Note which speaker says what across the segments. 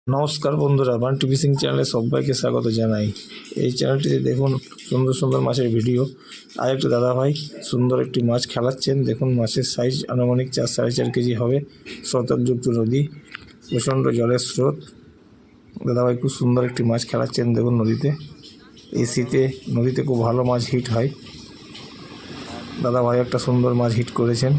Speaker 1: নমস্কার বন্ধুরা, বান্টু ফিশিং চ্যানেলে সবাইকে স্বাগত জানাই। এই চ্যানেলটিতে দেখুন সুন্দর সুন্দর মাছের ভিডিও। আর একটি দাদাভাই সুন্দর একটি মাছ খেলাচ্ছেন। দেখুন মাছের সাইজ আনুমানিক 4-4.5 কেজি হবে। স্রোতযুক্ত নদী, প্রচণ্ড জলের স্রোত। দাদাভাই খুব সুন্দর একটি মাছ খেলাচ্ছেন দেখুন নদীতে। এই শীতে নদীতে খুব ভালো মাছ হিট হয়। দাদাভাই একটা সুন্দর মাছ হিট করেছেন।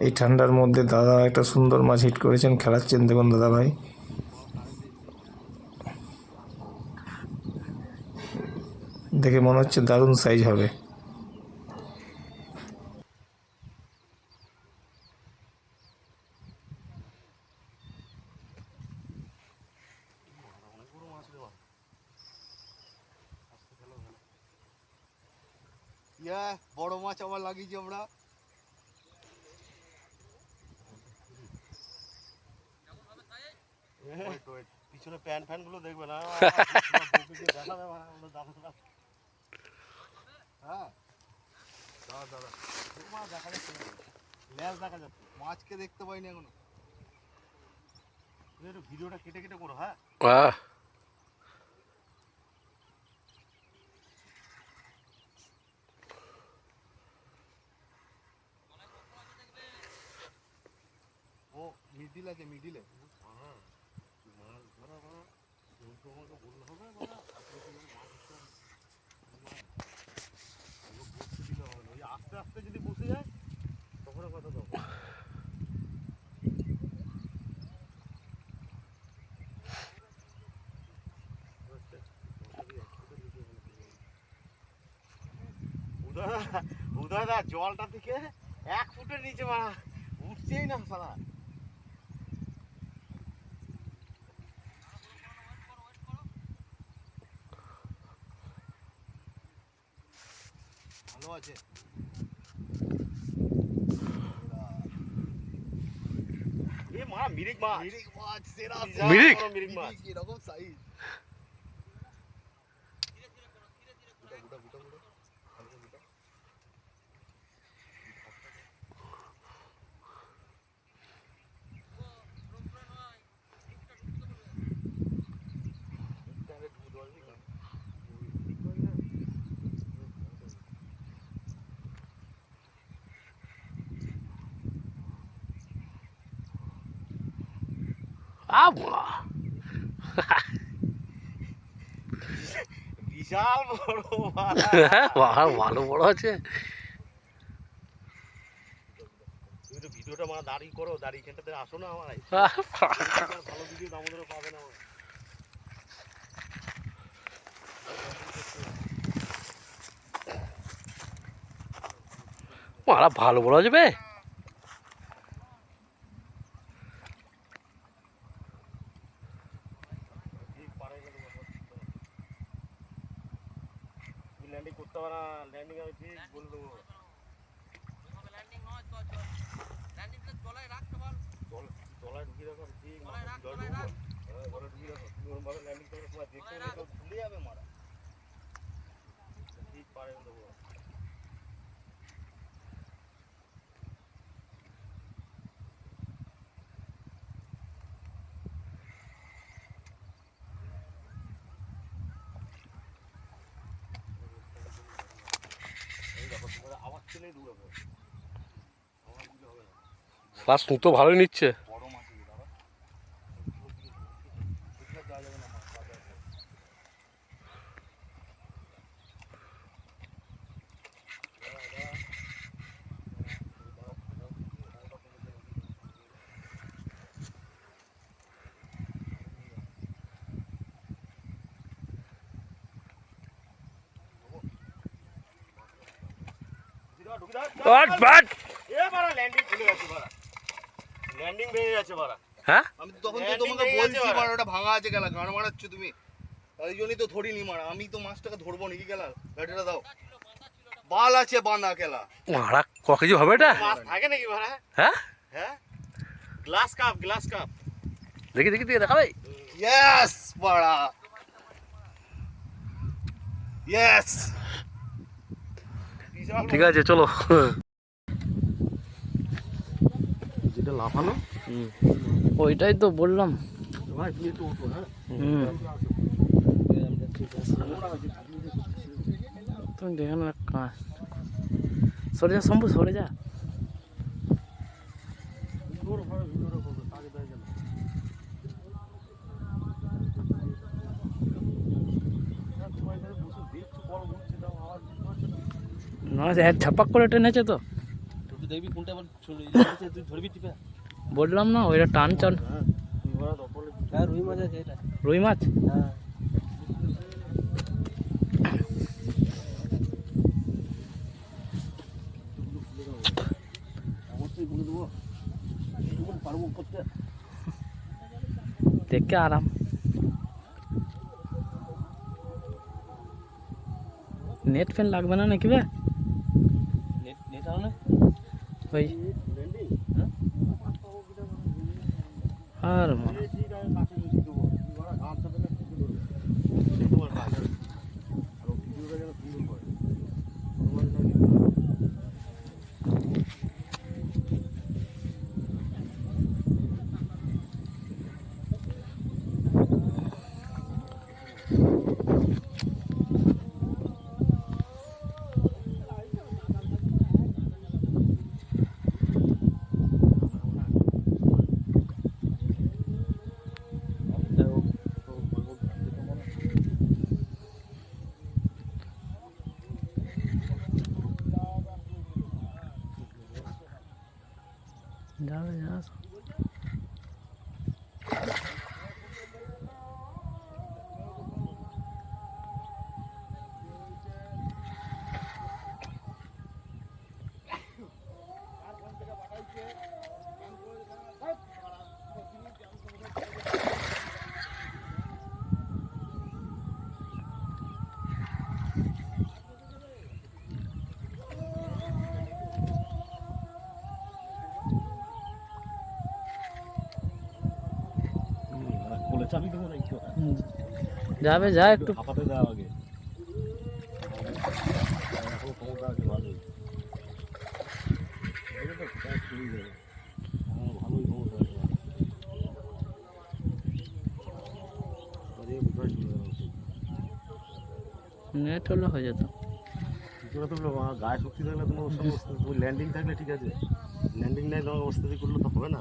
Speaker 1: এই ঠান্ডার মধ্যে দাদা একটা সুন্দর মাছ হিট করেছেন, খেলাচ্ছেন দেখুন দাদাভাই। দেখে মনে হচ্ছে দারুণ সাইজ হবে।
Speaker 2: বড় মাছ আবার লাগিয়েছি আমরা। পিছনে প্যান ফ্যান গুলো দেখবে না। হ্যাঁ দাদা দেখা যাচ্ছে, ল্যাস দেখা যাচ্ছে, মাছকে দেখতে পাইনি এখনো। ভিডিওটা কেটে কেটে করো। হ্যাঁ ও মিডিল আছে, মিডিলে মাছ ধরা আমাকে বললে হবে। আস্তে আস্তে যদি বসে যায় তখন কথা দেবো। উদয়দা জলটা থেকে 1 ফুটের নিচে মারা উঠছেই না সারা। ভালো আছে মিরিক মাছ, সেরা মিরিক মাছ এরকম সাইজ। বিশাল বড়
Speaker 3: ভালো বড় আছে।
Speaker 2: তুমি তো ভিডিওটা মানে দাঁড়িয়ে করো, দাঁড়িয়ে এখানটাতে আসো না। আমার ভালো ভিডিও দামোদরে পাবে না।
Speaker 3: মারা ভালো বড় আছে বে।
Speaker 2: ল্যান্ডিং করতে হবে না, ল্যান্ডিং আমি ঠিক বলে দেবো। তলায় ঢুকিয়ে রাখো, ঠিক ঢুকিয়ে রাখো। তুমি ওরভাবে ল্যান্ডিং করে তোমার দেখতে গেলে তো ভুলে যাবে মারা। ঠিক পারে দেবো। আওয়াজ চলেই দৌড়াবে, আওয়াজ দিলে হবে না।
Speaker 3: প্লাস তো ভালোই নিচ্ছে।
Speaker 2: বড় মাছ দাদা যাওয়া যাবে না। ল্যান্ডিং ভেঙে গেছে বাড়া।
Speaker 3: হ্যাঁ
Speaker 2: আমি তো তখন তো তোমাকে বলছি বাড়া ওটা ভাঙা আছে গেলা, গান মারাচ্ছ তুমি। তাই জন্যই তো ধরিনি মারা। আমি তো মাছটাকে ধরবো নাকি গেলা, ব্যাটাটা দাও। বাল আছে বানা গেলা।
Speaker 3: মারা ক কেজি হবে এটা?
Speaker 2: মাছ থাকে নাকি বাড়া?
Speaker 3: হ্যাঁ
Speaker 2: হ্যাঁ গ্লাস কাপ, গ্লাস কাপ।
Speaker 3: দেখি দেখি দেখি দেখাবে।
Speaker 2: ইয়েস বাড়া, ইয়েস।
Speaker 3: ঠিক আছে চলো।
Speaker 2: এটা লাফানো।
Speaker 4: ওইটাই তো বললাম।
Speaker 2: ভাই তুমি একটু ওঠো, হ্যাঁ
Speaker 4: হুম তুমি দেখে না কাজ সরে যা শম্ভু সরে যা। না ছাপাক করে টেনেছে তো
Speaker 2: দেখবি কোনটা আবার তুই ধরবি টিপে।
Speaker 4: বললাম না ওইটা টান চান।
Speaker 2: হ্যাঁ রুই মাছ আছে এটা।
Speaker 4: রুই মাছ
Speaker 2: হ্যাঁ অবশ্যই বলে দেবো, এইটুকু পারবো করতে।
Speaker 4: দেখে আরাম। নেট ফ্যান লাগবে না নাকি বে?
Speaker 2: নেট নেট আনো না
Speaker 4: ওই
Speaker 2: ল্যান্ডিং।
Speaker 4: আর
Speaker 2: ঠিক আছে কাছে নিয়ে দেবো, তুমি ওরা ঘাম চাপে না কিছু করবে সেই তোমার কাজ। আর ও ভিডিওটা যেন সুন্দর করে তোমার লাগে।
Speaker 4: যাবে যা
Speaker 2: বলে চাবি দেবো না একটু
Speaker 4: যাবে যা একটু
Speaker 2: হাঁপাতে দেওয়া আগে। এখন ক্ষমতা আছে ভালোই, ভালোই ক্ষমতা আছে।
Speaker 4: নেট হলে হয়ে যেত।
Speaker 2: কিছুটা তো গায়ে শক্তি থাকলে কোনো সমস্ত ল্যান্ডিং থাকলে ঠিক আছে, ল্যান্ডিং নাই তোমার অবস্থা দিয়ে করলে তো হবে না।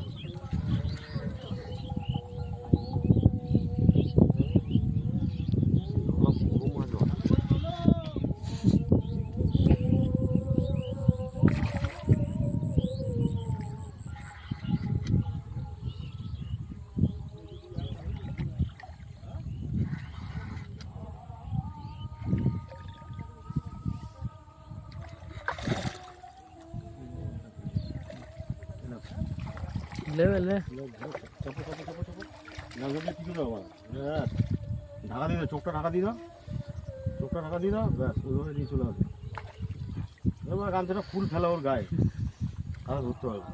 Speaker 4: লেবে লে
Speaker 2: ঢাকা দিয়ে দাও, চোখটা ঢাকা দিয়ে দাও, চোখটা ঢাকা দিয়ে দাও, ব্যাস ওইভাবে নিয়ে চলে আসবে। এবার গামছাটা ফুল ফেলা ওর গায়ে, তাহলে ধরতে পারবে।